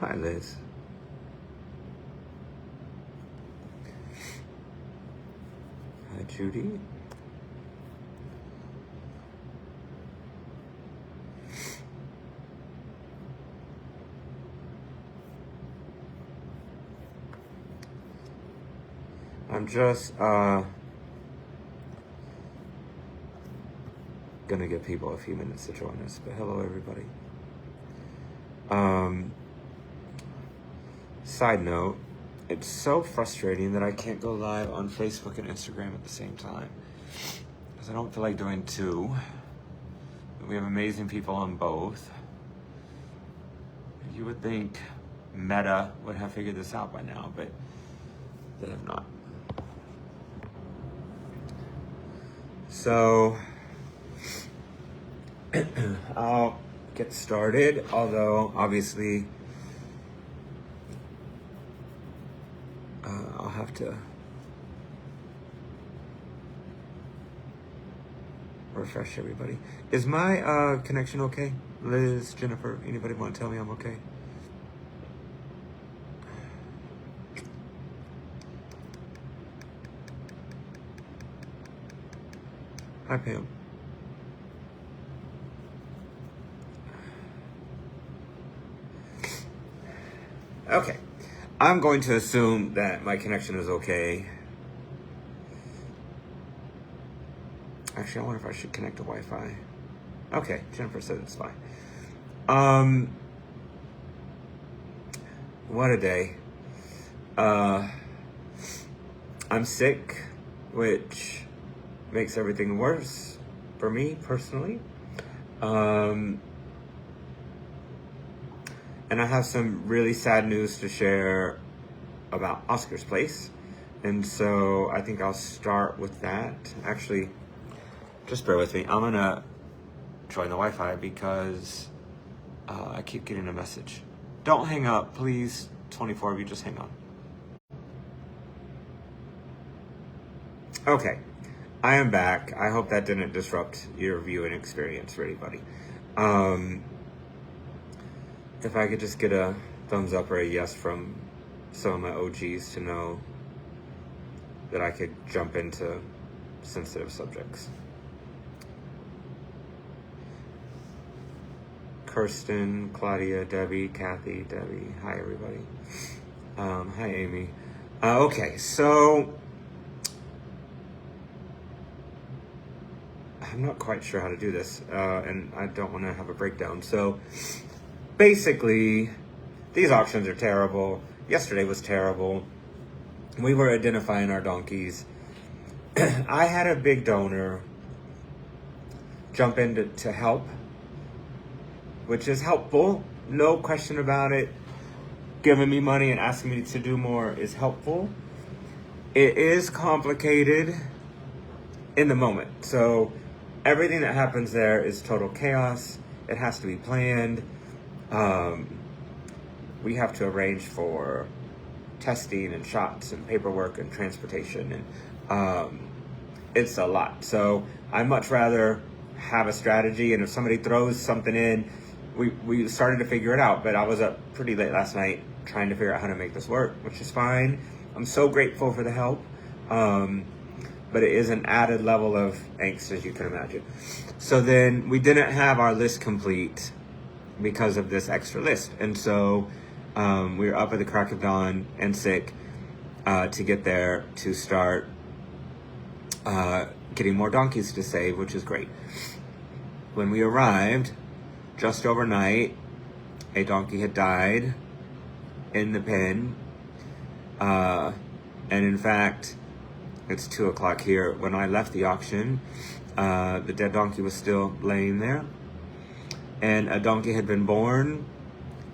Hi, Liz. Hi, Judy. I'm just gonna give people a few minutes to join us, but hello everybody. Side note, it's so frustrating that I can't go live on Facebook and Instagram at the same time because I don't feel like doing two. We have amazing people on both. You would think Meta would have figured this out by now, but they have not. So I'll get started, although obviously I'll have to refresh everybody. Is my connection okay? Liz, Jennifer, anybody want to tell me I'm okay? Hi, Pam. Okay. I'm going to assume that my connection is okay. Actually, I wonder if I should connect to Wi-Fi. Okay, Jennifer said it's fine. What a day. I'm sick, which makes everything worse for me personally. And I have some really sad news to share about Oscar's Place. And so I think I'll start with that. Actually, just bear with me. I'm gonna join the Wi-Fi because I keep getting a message. Don't hang up, please. 24 of you, just hang on. Okay, I am back. I hope that didn't disrupt your viewing experience for anybody. If I could just get a thumbs up or a yes from some of my OGs to know that I could jump into sensitive subjects. Kirsten, Claudia, Debbie, Kathy, Debbie. Hi, everybody. Hi, Amy. Okay, so I'm not quite sure how to do this, and I don't want to have a breakdown. So basically, these auctions are terrible. Yesterday was terrible. We were identifying our donkeys. I had a big donor jump in to help, which is helpful, no question about it. Giving me money and asking me to do more is helpful. It is complicated in the moment. So everything that happens there is total chaos. It has to be planned. We have to arrange for testing and shots and paperwork and transportation, and it's a lot. So I'd much rather have a strategy, and if somebody throws something in, we started to figure it out, but I was up pretty late last night trying to figure out how to make this work, which is fine. I'm so grateful for the help, but it is an added level of angst, as you can imagine. So then we didn't have our list complete because of this extra list, and so we were up at the crack of dawn and sick to get there to start getting more donkeys to save, which is great. When we arrived, just overnight, a donkey had died in the pen. And in fact, it's 2:00 here. When I left the auction, the dead donkey was still laying there. And a donkey had been born.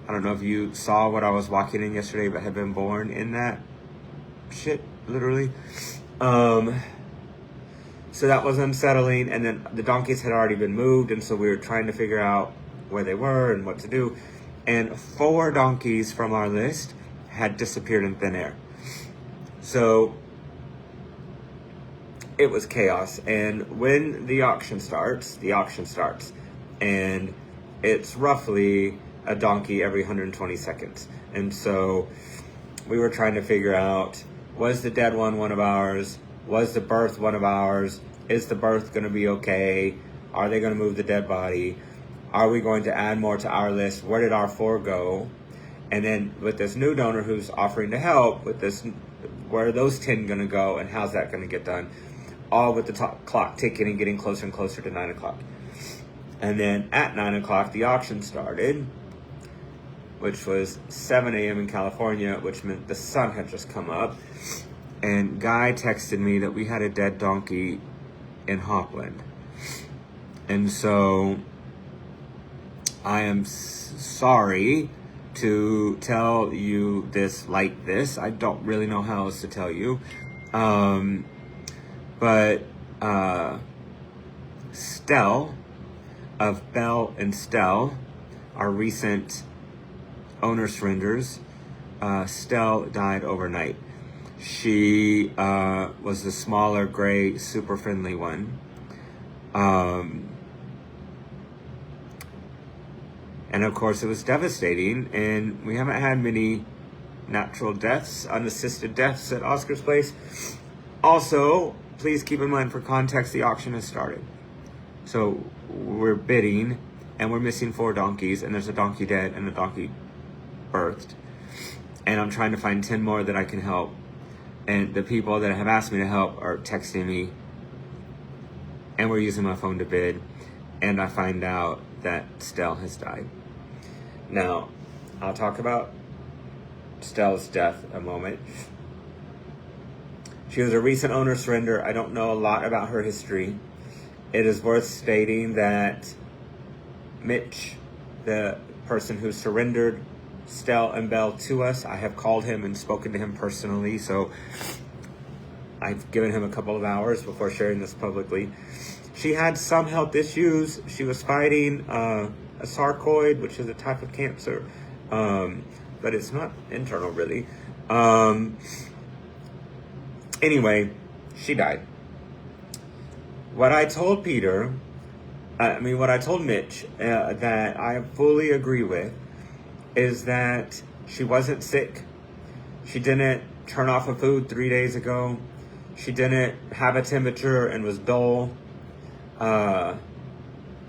I don't know if you saw what I was walking in yesterday, but had been born in that shit, literally. So that was unsettling. And then the donkeys had already been moved. And so we were trying to figure out where they were and what to do. And 4 donkeys from our list had disappeared in thin air. So it was chaos. And when the auction starts, and it's roughly a donkey every 120 seconds. And so we were trying to figure out, was the dead one of ours? Was the birth one of ours? Is the birth going to be okay? Are they going to move the dead body? Are we going to add more to our list? Where did our 4 go? And then with this new donor who's offering to help with this, where are those 10 going to go, and how's that going to get done? All with the clock ticking and getting closer and closer to 9 o'clock. And then at 9 o'clock, the auction started, which was 7 a.m. in California, which meant the sun had just come up. And Guy texted me that we had a dead donkey in Hopland. And so I am sorry to tell you this like this. I don't really know how else to tell you. But Stell of Bell and Stell, our recent owner surrenders, Stell died overnight. She was the smaller, gray, super friendly one. And of course it was devastating, and we haven't had many natural deaths, unassisted deaths at Oscar's Place. Also, please keep in mind, for context, the auction has started. So we're bidding, and we're missing 4 donkeys, and there's a donkey dead and a donkey birthed. And I'm trying to find 10 more that I can help. And the people that have asked me to help are texting me, and we're using my phone to bid. And I find out that Stell has died. Now, I'll talk about Stell's death a moment. She was a recent owner surrender. I don't know a lot about her history. It is worth stating that Mitch, the person who surrendered Stell and Bell to us, I have called him and spoken to him personally, so I've given him a couple of hours before sharing this publicly. She had some health issues. She was fighting a sarcoid, which is a type of cancer, but it's not internal really. Anyway, she died. What I told Peter, what I told Mitch, that I fully agree with, is that she wasn't sick. She didn't turn off of food 3 days ago. She didn't have a temperature and was dull.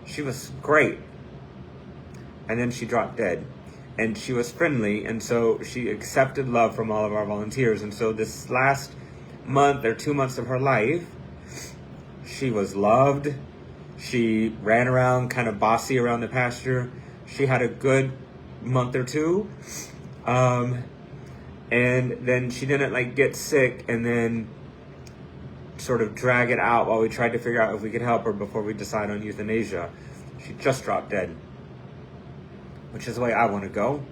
She was great. And then she dropped dead. And she was friendly, and so she accepted love from all of our volunteers. And so this last month or 2 months of her life, she was loved. She ran around kind of bossy around the pasture. She had a good month or 2. And then she didn't get sick and then sort of drag it out while we tried to figure out if we could help her before we decide on euthanasia. She just dropped dead, which is the way I want to go.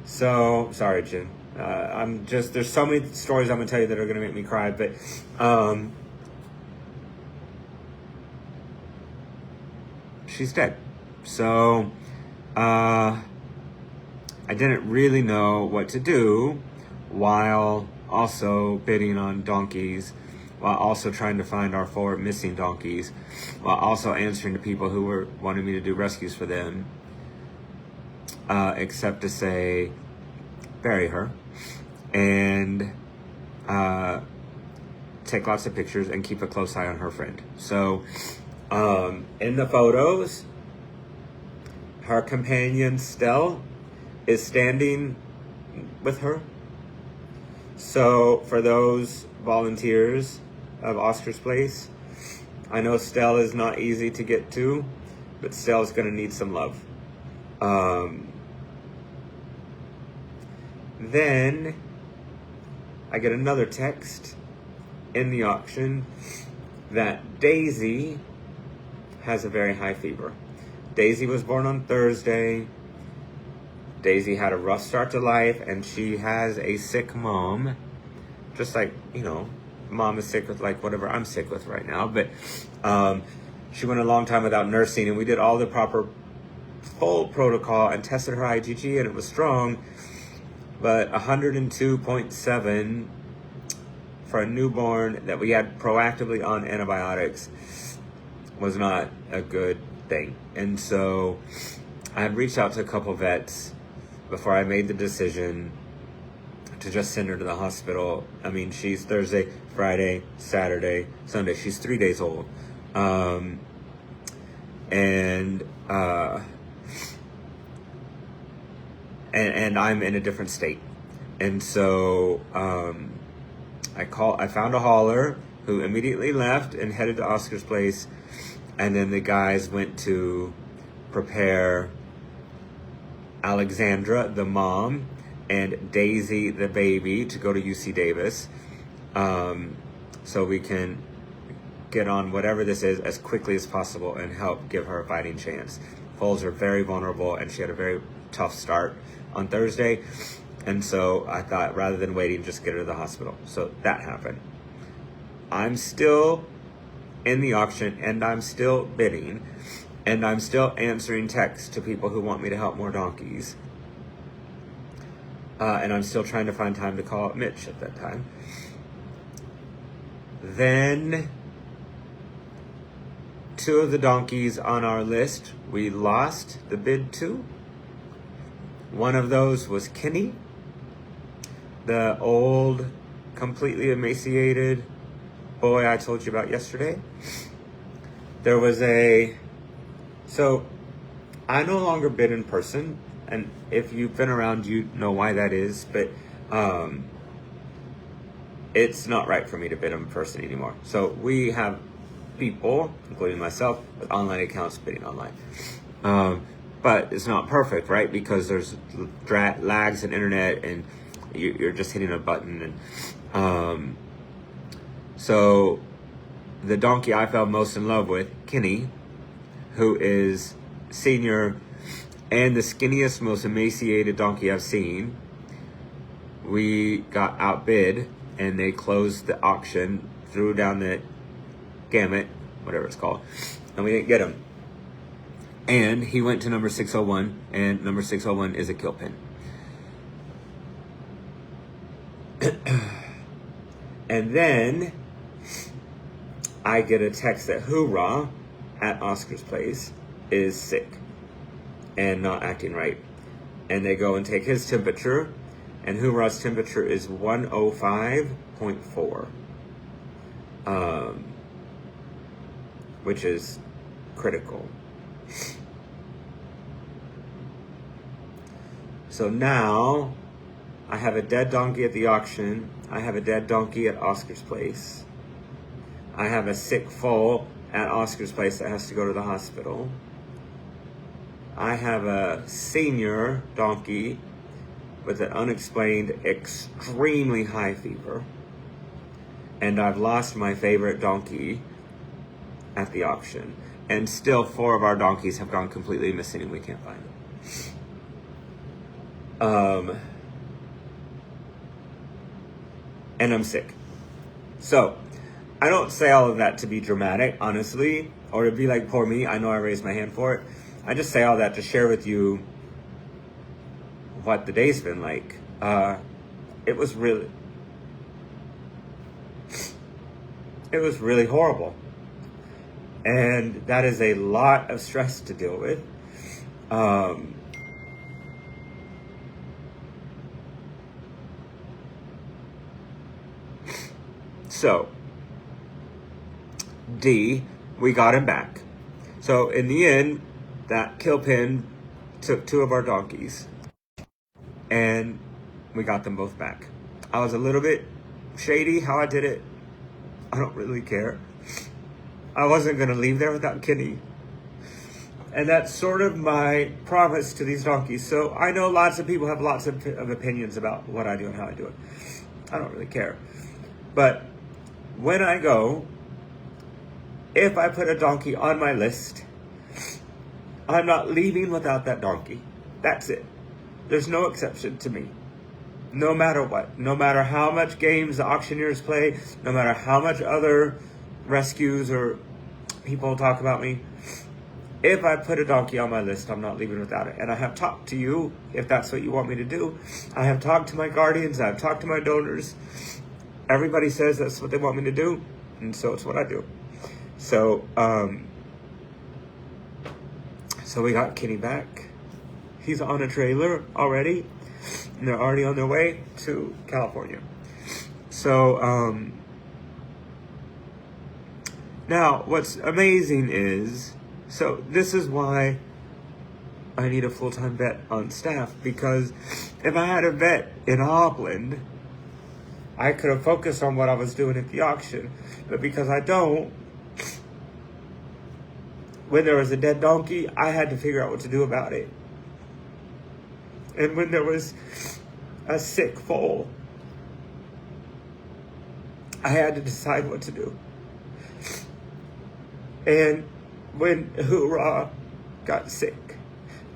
So, sorry, Jen. There's so many stories I'm going to tell you that are going to make me cry, but she's dead. So, I didn't really know what to do while also bidding on donkeys, while also trying to find our 4 missing donkeys, while also answering to people who were wanting me to do rescues for them, except to say, bury her, and take lots of pictures and keep a close eye on her friend. So, in the photos, her companion, Stell, is standing with her. So for those volunteers of Oscar's Place, I know Stell is not easy to get to, but Stell's going to need some love. Then I get another text in the auction that Daisy has a very high fever. Daisy was born on Thursday. Daisy had a rough start to life, and she has a sick mom. Just like, mom is sick with whatever I'm sick with right now. But she went a long time without nursing, and we did all the proper full protocol and tested her IgG, and it was strong. But 102.7 for a newborn that we had proactively on antibiotics was not a good thing. And so I had reached out to a couple vets before I made the decision to just send her to the hospital. I mean, she's Thursday, Friday, Saturday, Sunday. She's 3 days old. And I'm in a different state. And so I found a hauler who immediately left and headed to Oscar's place. And then the guys went to prepare Alexandra, the mom, and Daisy, the baby, to go to UC Davis, so we can get on whatever this is as quickly as possible and help give her a fighting chance. Foals are very vulnerable, and she had a very tough start on Thursday, and so I thought rather than waiting, just get her to the hospital. So that happened. I'm still in the auction, and I'm still bidding, and I'm still answering texts to people who want me to help more donkeys. And I'm still trying to find time to call Mitch at that time. Then 2 of the donkeys on our list, we lost the bid to. One of those was Kenny, the old, completely emaciated boy I told you about yesterday. So I no longer bid in person. And if you've been around, you know why that is. But it's not right for me to bid in person anymore. So we have people, including myself, with online accounts bidding online. But it's not perfect, right? Because there's lags in internet, and you're just hitting a button. And so the donkey I fell most in love with, Kenny, who is senior and the skinniest, most emaciated donkey I've seen, we got outbid, and they closed the auction, threw down the gamut, whatever it's called, and we didn't get him. And he went to number 601, and number 601 is a kill pin. And then I get a text that Hoorah at Oscar's place is sick and not acting right. And they go and take his temperature, and Hoorah's temperature is 105.4, which is critical. So now I have a dead donkey at the auction. I have a dead donkey at Oscar's place. I have a sick foal at Oscar's place that has to go to the hospital. I have a senior donkey with an unexplained, extremely high fever. And I've lost my favorite donkey at the auction. And still 4 of our donkeys have gone completely missing, and we can't find them. And I'm sick. So I don't say all of that to be dramatic, honestly, or to be like, poor me. I know I raised my hand for it. I just say all that to share with you what the day's been like. It was really horrible. And that is a lot of stress to deal with. So, D, we got him back. So in the end, that kill pin took 2 of our donkeys, and we got them both back. I was a little bit shady how I did it. I don't really care. I wasn't going to leave there without Kenny. And that's sort of my promise to these donkeys. So I know lots of people have lots of opinions about what I do and how I do it. I don't really care. But when I go, if I put a donkey on my list, I'm not leaving without that donkey. That's it. There's no exception to me. No matter what. No matter how much games the auctioneers play, no matter how much other rescues or people talk about me, if I put a donkey on my list, I'm not leaving without it. And I have talked to you, if that's what you want me to do. I have talked to my guardians. I have talked to my donors. everybody says that's what they want me to do, and so it's what I do. So, so we got Kenny back. He's on a trailer already, and they're already on their way to California. So, now what's amazing is, so this is why I need a full-time vet on staff, because if I had a vet in Auckland, I could have focused on what I was doing at the auction. But because I don't, when there was a dead donkey, I had to figure out what to do about it. And when there was a sick foal, I had to decide what to do. And when Hoorah got sick,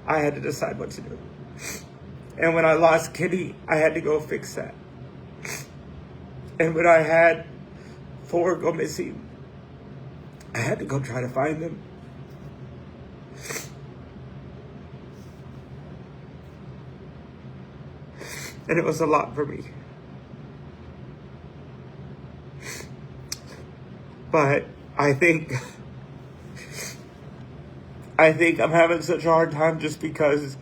I had to decide what to do. And when I lost Kitty, I had to go fix that. And when I had 4 go missing, I had to go try to find them. And it was a lot for me. But I think I'm having such a hard time just because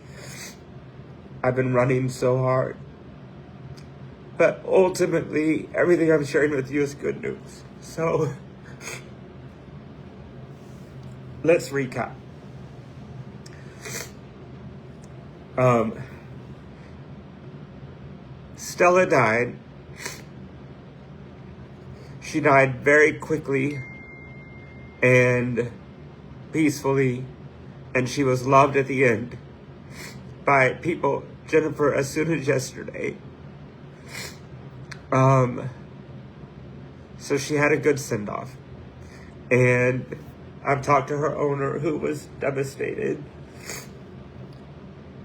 I've been running so hard. But ultimately, everything I'm sharing with you is good news. So, let's recap. Stella died. She died very quickly and peacefully, and she was loved at the end by people. Jennifer, as soon as yesterday. So she had a good send-off. And I've talked to her owner, who was devastated.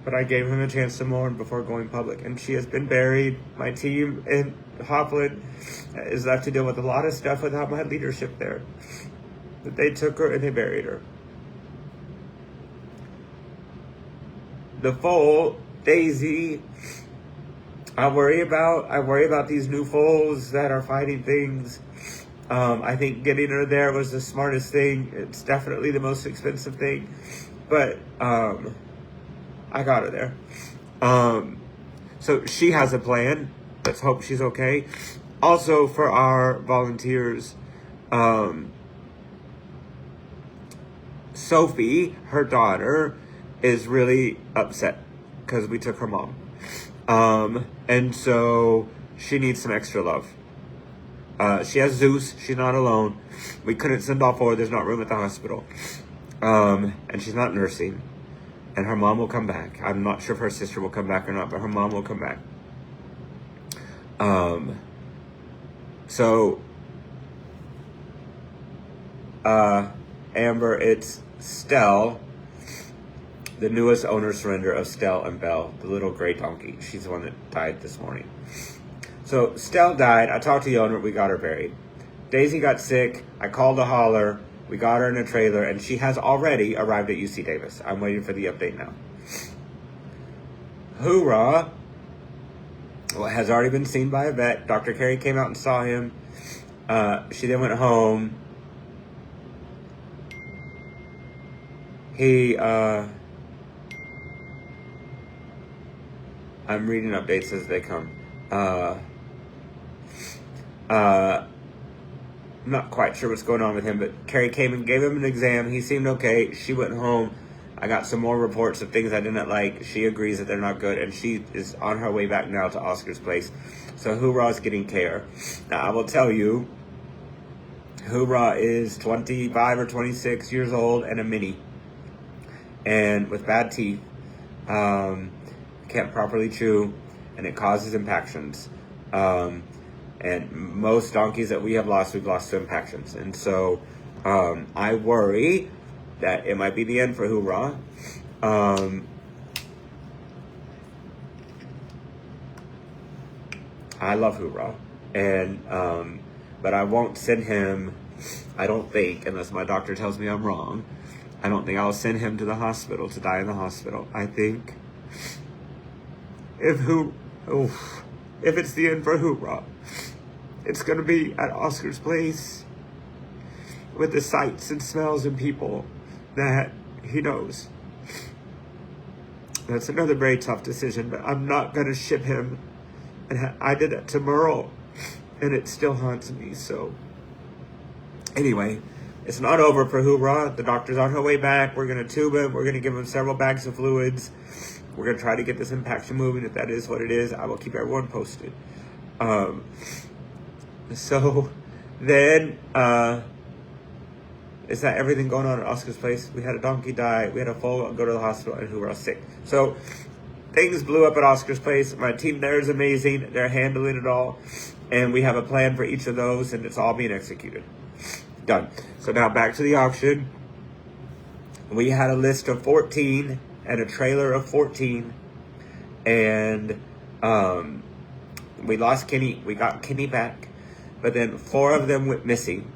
But I gave him a chance to mourn before going public. And she has been buried. My team in Hopland is left to deal with a lot of stuff without my leadership there. But they took her and they buried her. The foal, Daisy, I worry about these new foals that are fighting things. I think getting her there was the smartest thing. It's definitely the most expensive thing. But I got her there. So she has a plan. Let's hope she's okay. Also, for our volunteers, Sophie, her daughter, is really upset because we took her mom. And so she needs some extra love. She has Zeus. She's not alone. We couldn't send all 4. There's not room at the hospital. And she's not nursing. And her mom will come back. I'm not sure if her sister will come back or not, but her mom will come back. So, Amber, it's Stell, the newest owner surrender of Stell and Belle, the little gray donkey. She's the one that died this morning. So Stell died. I talked to the owner. We got her buried. Daisy got sick. I called a holler. We got her in a trailer, and she has already arrived at UC Davis. I'm waiting for the update now. Hoorah has already been seen by a vet. Dr. Carey came out and saw him. She then went home. I'm reading updates as they come. I'm not quite sure what's going on with him, but Carrie came and gave him an exam. He seemed okay. She went home. I got some more reports of things I didn't like. She agrees that they're not good, and she is on her way back now to Oscar's place. So Hoorah's getting care. Now, I will tell you, Hoorah is 25 or 26 years old and a mini. And with bad teeth, can't properly chew, and it causes impactions. And most donkeys that we have lost, we've lost to impactions. And so I worry that it might be the end for Hoorah. I love Hoorah. And but I won't send him, I don't think, unless my doctor tells me I'm wrong, I don't think I'll send him to the hospital to die in the hospital. I think if it's the end for Hoorah, It's going to be at Oscar's Place with the sights and smells and people that he knows. That's another very tough decision, but I'm not going to ship him. And I did it to Merle, and it still haunts me. So anyway, it's not over for Hoorah. The doctor's on her way back. We're going to tube him. We're going to give him several bags of fluids. We're going to try to get this impaction moving. If that is what it is, I will keep everyone posted. So then, is that everything going on at Oscar's Place? We had a donkey die. We had a foal go to the hospital, and Hoorah sick. So things blew up at Oscar's Place. My team there is amazing. They're handling it all. And we have a plan for each of those, and it's all being executed. Done. So now back to the auction. We had a list of 14 and a trailer of 14. And we lost Kenny. We got Kenny back. But then 4 of them went missing.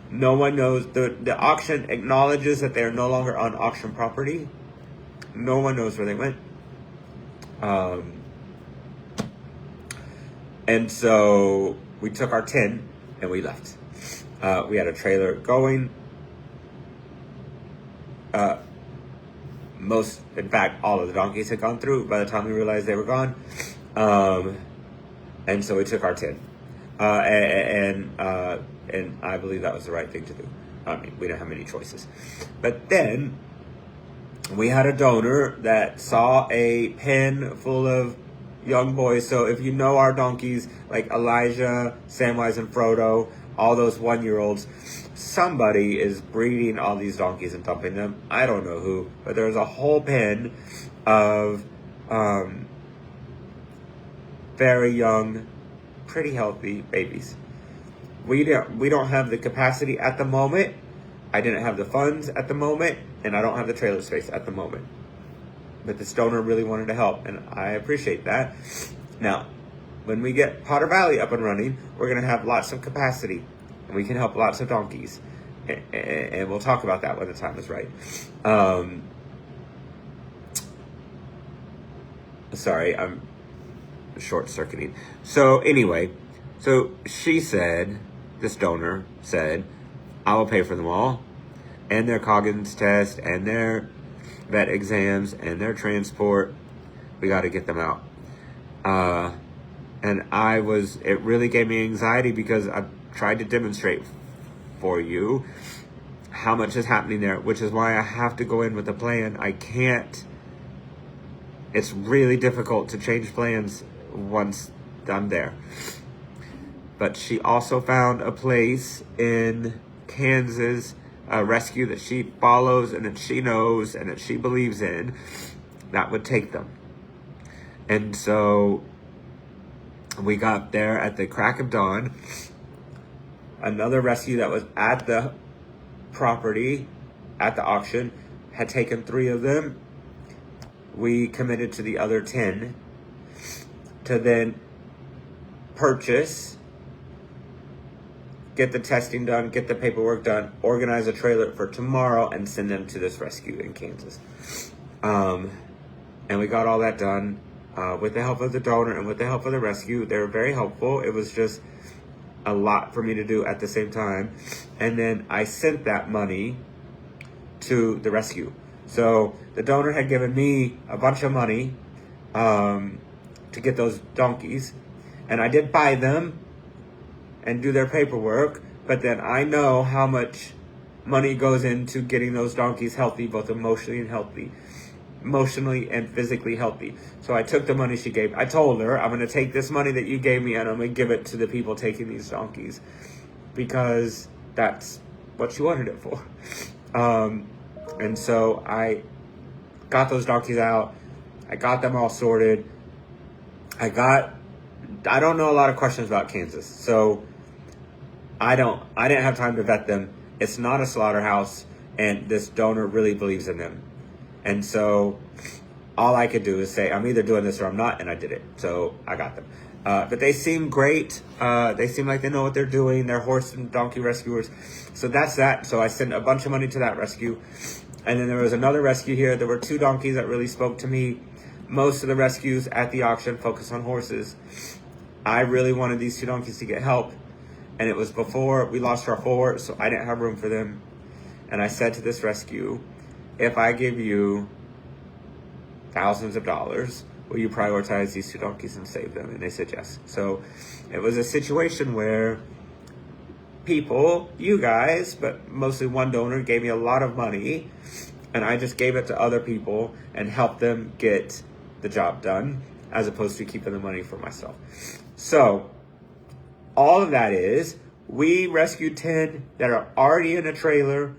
No one knows. The auction acknowledges that they are no longer on auction property. No one knows where they went. And so we took our 10 and we left. We had a trailer going. In fact, all of the donkeys had gone through by the time we realized they were gone. And so we took our 10. And I believe that was the right thing to do. I mean, we didn't have many choices. But then we had a donor that saw a pen full of young boys. So if you know our donkeys, like Elijah, Samwise, and Frodo, all those 1-year-olds, somebody is breeding all these donkeys and dumping them. I don't know who, but there's a whole pen of very young, pretty healthy babies. We don't have the capacity at the moment. I didn't have the funds at the moment, and I don't have the trailer space at the moment. But this donor really wanted to help, and I appreciate that. Now, when we get Potter Valley up and running, we're going to have lots of capacity, and we can help lots of donkeys. And we'll talk about that when the time is right. Sorry, I'm short-circuiting. So anyway, so she said, this donor said, I will pay for them all, and their Coggins test, and their vet exams, and their transport. We got to get them out. And it really gave me anxiety because I tried to demonstrate for you how much is happening there, which is why I have to go in with a plan. I can't. It's really difficult to change plans once I'm there. But she also found a place in Kansas, a rescue that she follows and that she knows and that she believes in, that would take them. And so we got there at the crack of dawn. Another rescue that was at the property, at the auction, had taken 3 of them. We committed to the other 10 to then purchase, get the testing done, get the paperwork done, organize a trailer for tomorrow, and send them to this rescue in Kansas. And we got all that done with the help of the donor and with the help of the rescue. They were very helpful. It was just a lot for me to do at the same time. And then I sent that money to the rescue. So the donor had given me a bunch of money to get those donkeys. And I did buy them and do their paperwork. But then I know how much money goes into getting those donkeys healthy, both emotionally and physically healthy. So I took the money she gave. I told her, I'm going to take this money that you gave me and I'm going to give it to the people taking these donkeys, because that's what she wanted it for. And so I got those donkeys out. I got them all sorted. I don't know a lot of questions about Kansas. So I didn't have time to vet them. It's not a slaughterhouse, and this donor really believes in them. And so all I could do is say, I'm either doing this or I'm not, and I did it. So I got them. But they seem great. They seem like they know what they're doing. They're horse and donkey rescuers. So that's that. So I sent a bunch of money to that rescue. And then there was another rescue here. There were 2 donkeys that really spoke to me. Most of the rescues at the auction focus on horses. I really wanted these 2 donkeys to get help, and it was before we lost our 4, so I didn't have room for them. And I said to this rescue, if I give you thousands of dollars, will you prioritize these 2 donkeys and save them? And they said yes. So it was a situation where people, you guys, but mostly one donor, gave me a lot of money, and I just gave it to other people and helped them get the job done, as opposed to keeping the money for myself. So all of that is, we rescued 10 that are already in a trailer,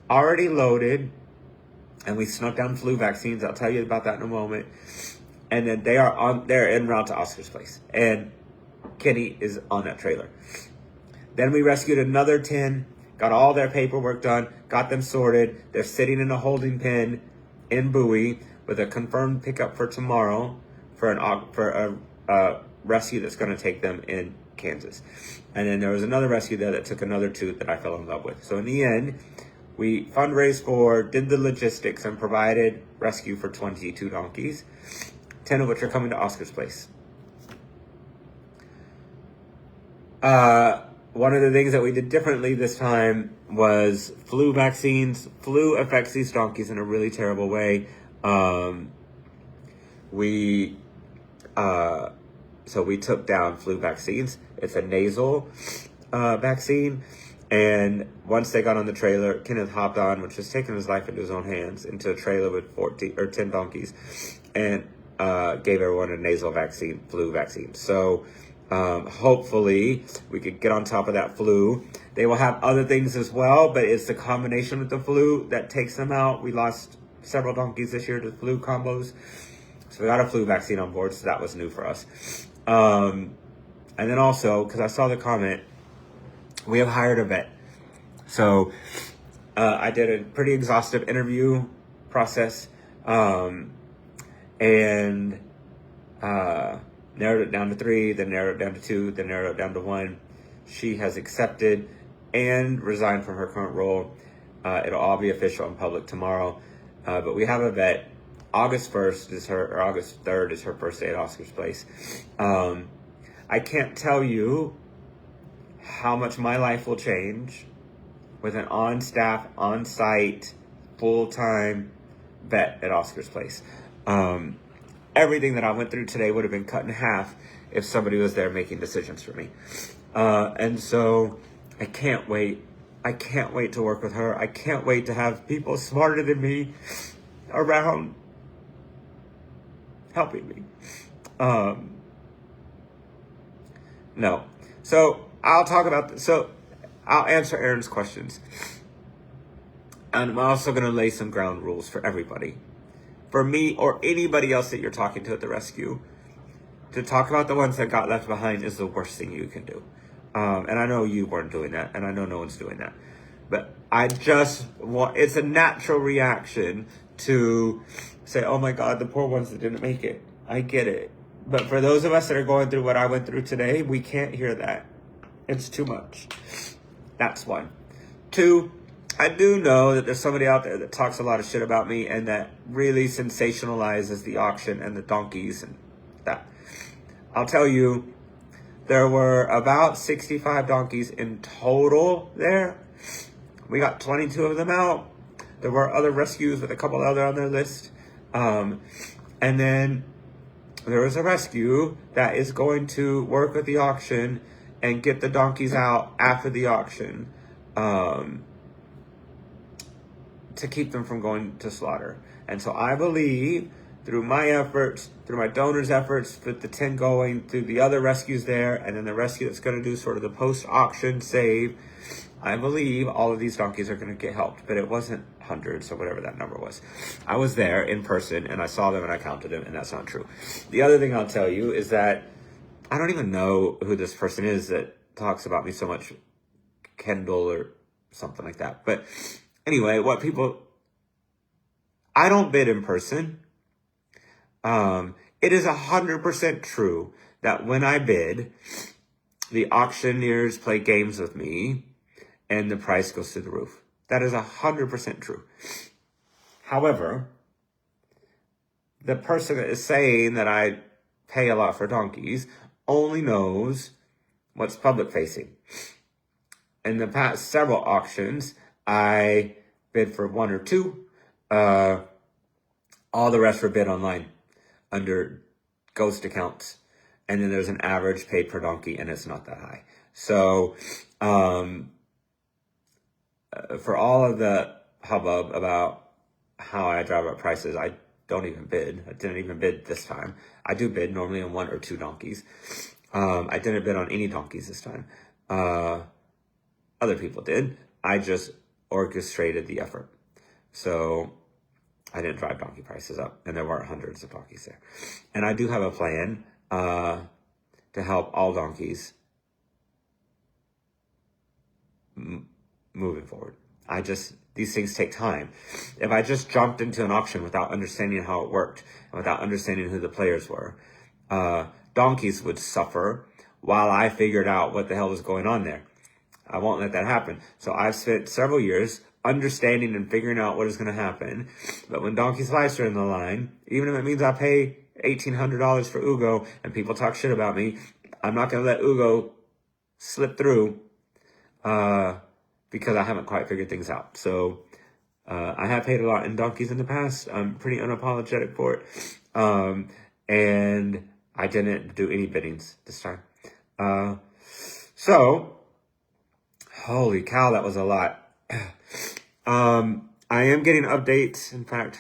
already loaded, and we snuck down flu vaccines. I'll tell you about that in a moment. And then they're en route to Oscar's place, and Kenny is on that trailer. Then we rescued another 10, got all their paperwork done, got them sorted. They're sitting in a holding pen in Bowie with a confirmed pickup for tomorrow for a rescue that's going to take them in Kansas. And then there was another rescue there that took another 2 that I fell in love with. So in the end, we fundraised for, did the logistics, and provided rescue for 22 donkeys, 10 of which are coming to Oscar's place. One of the things that we did differently this time was flu vaccines. Flu affects these donkeys in a really terrible way. So we took down flu vaccines. It's a nasal vaccine. And once they got on the trailer, Kenneth hopped on, which was taking his life into his own hands, into a trailer with 10 donkeys, and gave everyone a nasal vaccine, flu vaccine. So hopefully we could get on top of that flu. They will have other things as well, but it's the combination with the flu that takes them out. We lost several donkeys this year to flu combos. So we got a flu vaccine on board, so that was new for us. And then also, because I saw the comment, we have hired a vet. So I did a pretty exhaustive interview process, and narrowed it down to 3, then narrowed it down to 2, then narrowed it down to 1. She has accepted and resigned from her current role. It'll all be official in public tomorrow. But we have a vet. August 3rd is her first day at Oscar's place. I can't tell you how much my life will change with an on-staff, on-site, full-time vet at Oscar's place. Everything that I went through today would have been cut in half if somebody was there making decisions for me. And so I can't wait. I can't wait to work with her. I can't wait to have people smarter than me around helping me. No. So I'll talk about this. So I'll answer Aaron's questions. And I'm also going to lay some ground rules for everybody. For me or anybody else that you're talking to at the rescue, to talk about the ones that got left behind is the worst thing you can do. And I know you weren't doing that, and I know no one's doing that. But I just want, it's a natural reaction to say, oh my God, the poor ones that didn't make it. I get it. But for those of us that are going through what I went through today, we can't hear that. It's too much. That's one. 2, I do know that there's somebody out there that talks a lot of shit about me and that really sensationalizes the auction and the donkeys and that. I'll tell you, there were about 65 donkeys in total there. We got 22 of them out. There were other rescues with a couple other on their list. And then there was a rescue that is going to work with the auction and get the donkeys out after the auction to keep them from going to slaughter. And so I believe through my efforts, through my donors' efforts, with the 10 going, through the other rescues there, and then the rescue that's going to do sort of the post-auction save, I believe all of these donkeys are going to get helped. But it wasn't hundreds or whatever that number was. I was there in person, and I saw them, and I counted them, and that's not true. The other thing I'll tell you is that I don't even know who this person is that talks about me so much, Kendall or something like that. But anyway, I don't bid in person. It is 100% true that when I bid, the auctioneers play games with me and the price goes through the roof. That is 100% true. However, the person that is saying that I pay a lot for donkeys only knows what's public facing. In the past several auctions, I bid for one or two. All the rest were bid online under ghost accounts. And then there's an average paid per donkey, and it's not that high. So for all of the hubbub about how I drive up prices, I don't even bid. I didn't even bid this time. I do bid normally on one or two donkeys. I didn't bid on any donkeys this time. Other people did. I just orchestrated the effort. So I didn't drive donkey prices up, and there weren't hundreds of donkeys there. And I do have a plan to help all donkeys moving forward. These things take time. If I just jumped into an auction without understanding how it worked and without understanding who the players were, donkeys would suffer while I figured out what the hell was going on there. I won't let that happen. So I've spent several years understanding and figuring out what is going to happen. But when Donkey's lives are in the line, even if it means I pay $1,800 for Ugo and people talk shit about me, I'm not going to let Ugo slip through because I haven't quite figured things out. So I have paid a lot in donkeys in the past. I'm pretty unapologetic for it. And I didn't do any biddings this time. So, holy cow, that was a lot. I am getting updates. In fact,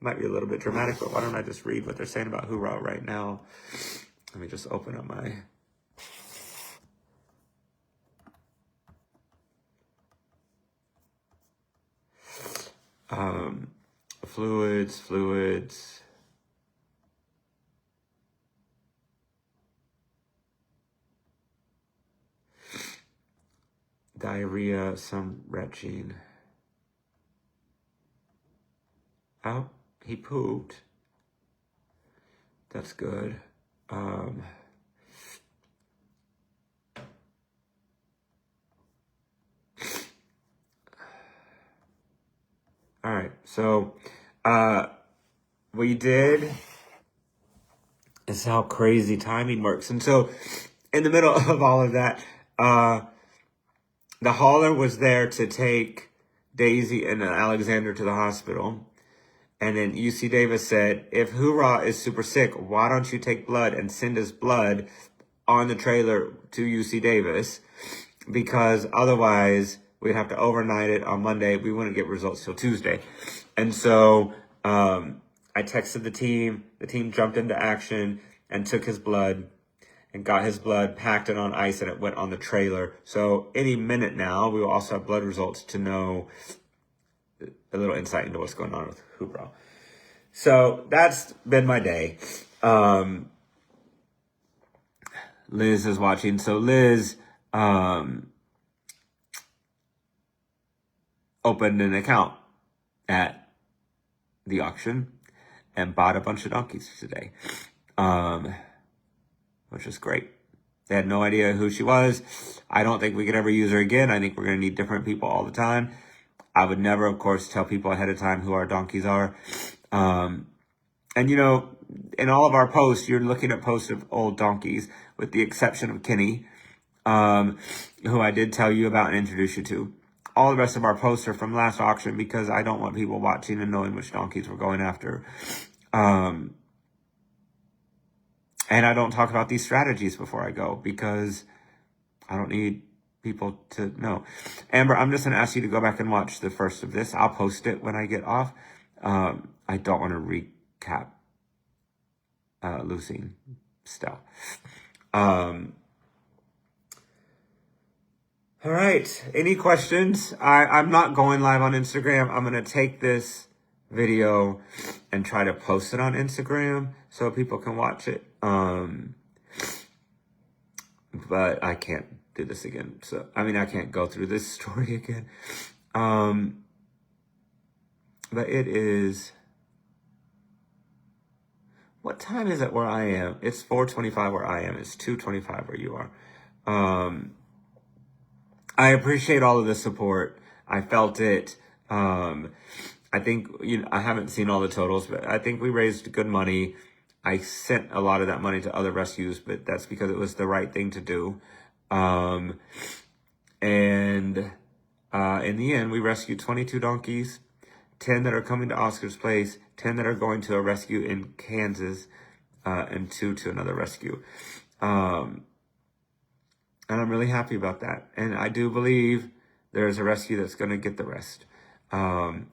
might be a little bit dramatic, but why don't I just read what they're saying about Hoorah right now? Let me just open up my... fluids. Diarrhea, some retching. Oh, he pooped. That's good. All right, so we did. Is how crazy timing works. And so in the middle of all of that, the hauler was there to take Daisy and Alexander to the hospital. And then UC Davis said, if Hoorah is super sick, why don't you take blood and send his blood on the trailer to UC Davis? Because otherwise we'd have to overnight it on Monday. We wouldn't get results till Tuesday. And so I texted the team. The team jumped into action and took his blood and got his blood, packed it on ice, and it went on the trailer. So any minute now, we will also have blood results to know a little insight into what's going on with Hoorah. So that's been my day. Liz is watching. So Liz opened an account at the auction and bought a bunch of donkeys today, which is great. They had no idea who she was. I don't think we could ever use her again. I think we're going to need different people all the time. I would never, of course, tell people ahead of time who our donkeys are. And, you know, in all of our posts, you're looking at posts of old donkeys, with the exception of Kenny, who I did tell you about and introduce you to. All the rest of our posts are from last auction because I don't want people watching and knowing which donkeys we're going after. And I don't talk about these strategies before I go because I don't need people to know. Amber, I'm just going to ask you to go back and watch the first of this. I'll post it when I get off. I don't want to recap losing stuff. All right. Any questions? I'm not going live on Instagram. I'm going to take this video and try to post it on Instagram so people can watch it. But I can't do this again. So, I mean, I can't go through this story again. But it is, what time is it where I am? It's 4:25 where I am. It's 2:25 where you are. I appreciate all of the support. I felt it. I think, I haven't seen all the totals, but I think we raised good money. I sent a lot of that money to other rescues, but that's because it was the right thing to do. And in the end, we rescued 22 donkeys, 10 that are coming to Oscar's place, 10 that are going to a rescue in Kansas, and 2 to another rescue. And I'm really happy about that. And I do believe there's a rescue that's going to get the rest. And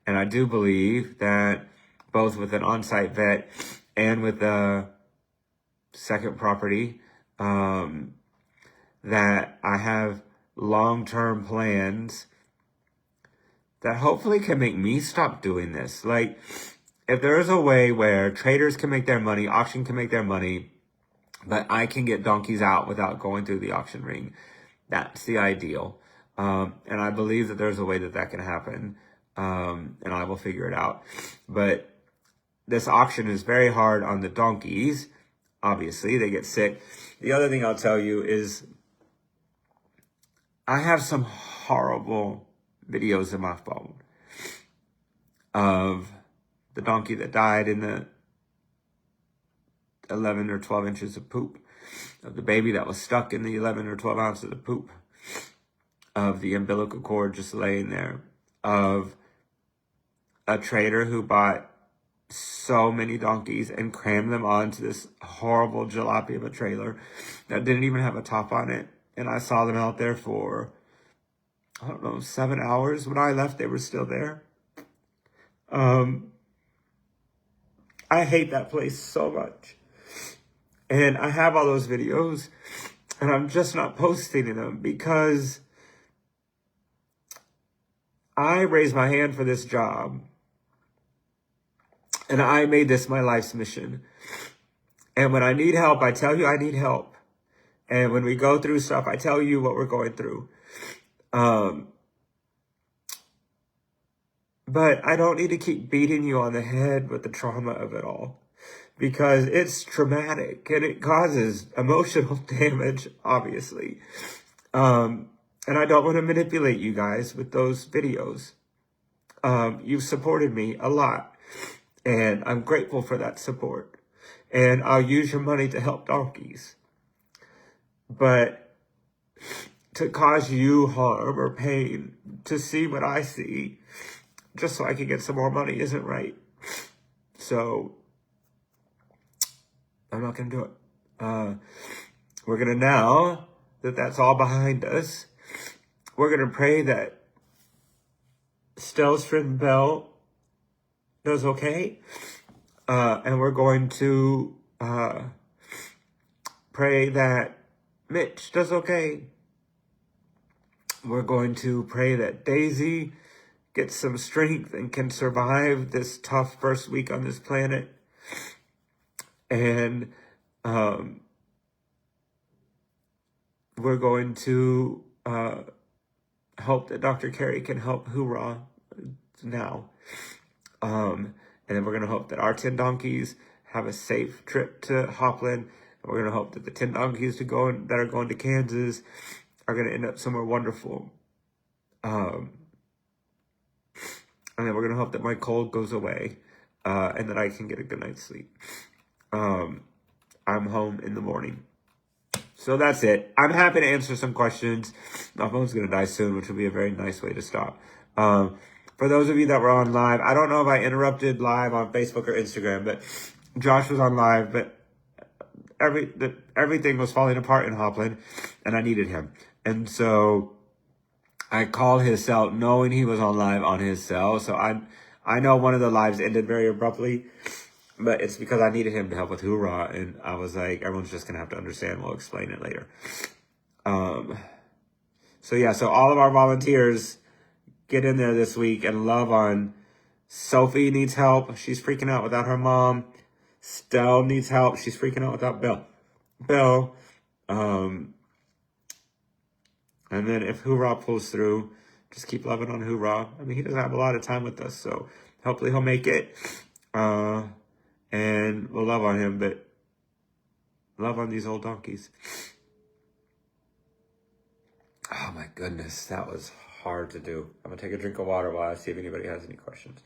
I do believe that both with an on-site vet and with the second property, that I have long-term plans that hopefully can make me stop doing this. Like, if there's a way where traders can make their money, auction can make their money, but I can get donkeys out without going through the auction ring, that's the ideal. And I believe that there's a way that that can happen, and I will figure it out. But this auction is very hard on the donkeys. Obviously, they get sick. The other thing I'll tell you is I have some horrible videos in my phone of the donkey that died in the 11 or 12 inches of poop, of the baby that was stuck in the 11 or 12 ounces of poop, of the umbilical cord just laying there, of a trader who bought so many donkeys and crammed them onto this horrible jalopy of a trailer that didn't even have a top on it. And I saw them out there for, I don't know, 7 hours. When I left, they were still there. I hate that place so much. And I have all those videos, and I'm just not posting them because I raised my hand for this job, and I made this my life's mission. And when I need help, I tell you I need help. And when we go through stuff, I tell you what we're going through. But I don't need to keep beating you on the head with the trauma of it all, because it's traumatic and it causes emotional damage, obviously. And I don't want to manipulate you guys with those videos. You've supported me a lot, and I'm grateful for that support. And I'll use your money to help donkeys. But to cause you harm or pain, to see what I see, just so I can get some more money, isn't right. So I'm not going to do it. We're going to, now that that's all behind us, we're going to pray that Stell's friend Belle does okay. And we're going to pray that Mitch does okay. We're going to pray that Daisy gets some strength and can survive this tough first week on this planet. And we're going to hope that Dr. Carey can help Hoorah now. And then we're going to hope that our 10 donkeys have a safe trip to Hopland. And we're going to hope that the 10 donkeys that are going to Kansas are going to end up somewhere wonderful. And then we're going to hope that my cold goes away, and that I can get a good night's sleep. I'm home in the morning. So that's it. I'm happy to answer some questions. My phone's going to die soon, which will be a very nice way to stop. For those of you that were on live, I don't know if I interrupted live on Facebook or Instagram, but Josh was on live, but everything was falling apart in Hopland, and I needed him. And so I called his cell knowing he was on live on his cell. So I know one of the lives ended very abruptly, but it's because I needed him to help with Hoorah. And I was like, everyone's just going to have to understand. We'll explain it later. So yeah, so all of our volunteers, get in there this week and love on Sophie. Needs help. She's freaking out without her mom. Stell needs help. She's freaking out without Bill. And then if Hoorah pulls through, just keep loving on Hoorah. I mean, he doesn't have a lot of time with us, so hopefully he'll make it. And we'll love on him, but love on these old donkeys. Oh my goodness, that was hard to do. I'm gonna take a drink of water while I see if anybody has any questions.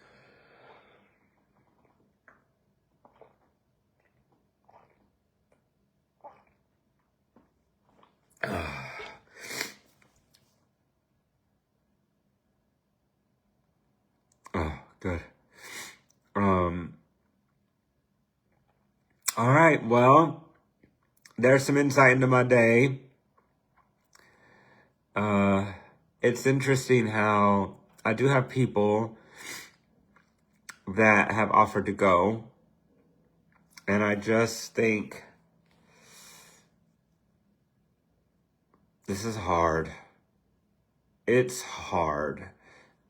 Good. All right. Well, there's some insight into my day. It's interesting how I do have people that have offered to go. And I just think this is hard. It's hard.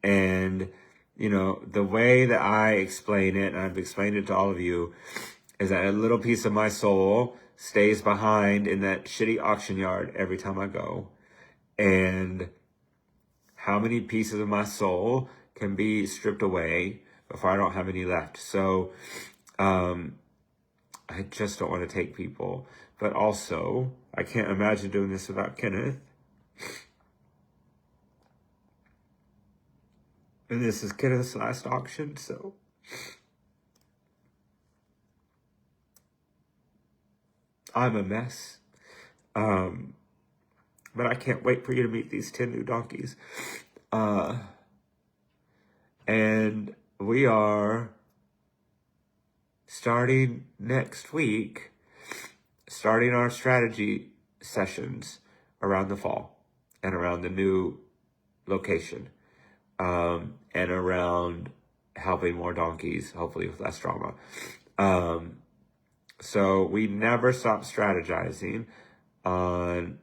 And, the way that I explain it, and I've explained it to all of you, is that a little piece of my soul stays behind in that shitty auction yard every time I go. And how many pieces of my soul can be stripped away before I don't have any left? So, I just don't want to take people. But also, I can't imagine doing this without Kenneth. And this is Kenneth's last auction, so I'm a mess. But I can't wait for you to meet these 10 new donkeys. And we are starting next week, starting our strategy sessions around the fall and around the new location, and around helping more donkeys, hopefully with less drama. So we never stop strategizing on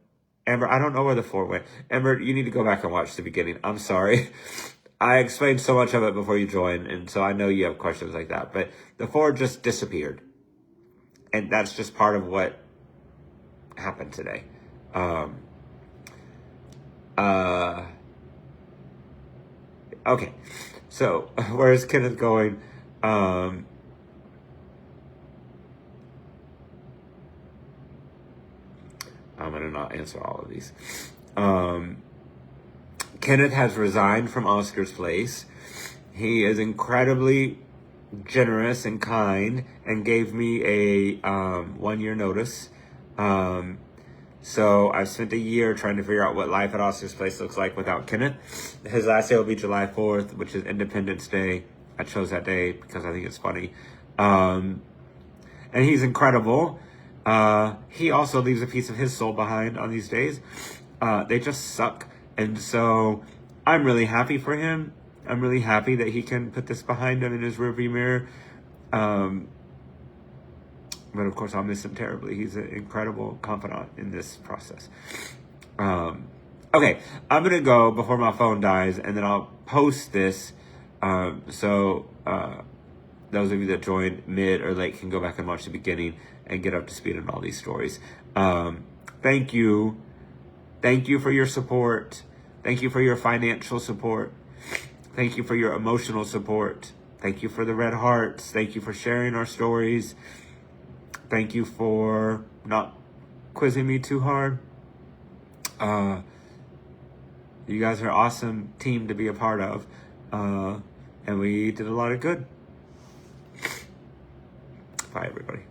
Amber. I don't know where the 4 went. Amber, you need to go back and watch the beginning. I'm sorry. I explained so much of it before you joined, and so I know you have questions like that. But the 4 just disappeared. And that's just part of what happened today. Okay. So, where is Kenneth going? I'm going to not answer all of these. Kenneth has resigned from Oscar's place. He is incredibly generous and kind and gave me a 1-year notice. So I've spent a year trying to figure out what life at Oscar's place looks like without Kenneth. His last day will be July 4th, which is Independence Day. I chose that day because I think it's funny. And he's incredible. He also leaves a piece of his soul behind on these days. They just suck. And so I'm really happy for him. I'm really happy that he can put this behind him in his rearview mirror. But of course, I'll miss him terribly. He's an incredible confidant in this process. Okay, I'm going to go before my phone dies, and then I'll post this. So those of you that joined mid or late can go back and watch the beginning and get up to speed on all these stories. Thank you. Thank you for your support. Thank you for your financial support. Thank you for your emotional support. Thank you for the red hearts. Thank you for sharing our stories. Thank you for not quizzing me too hard. You guys are an awesome team to be a part of. And we did a lot of good. Bye, everybody.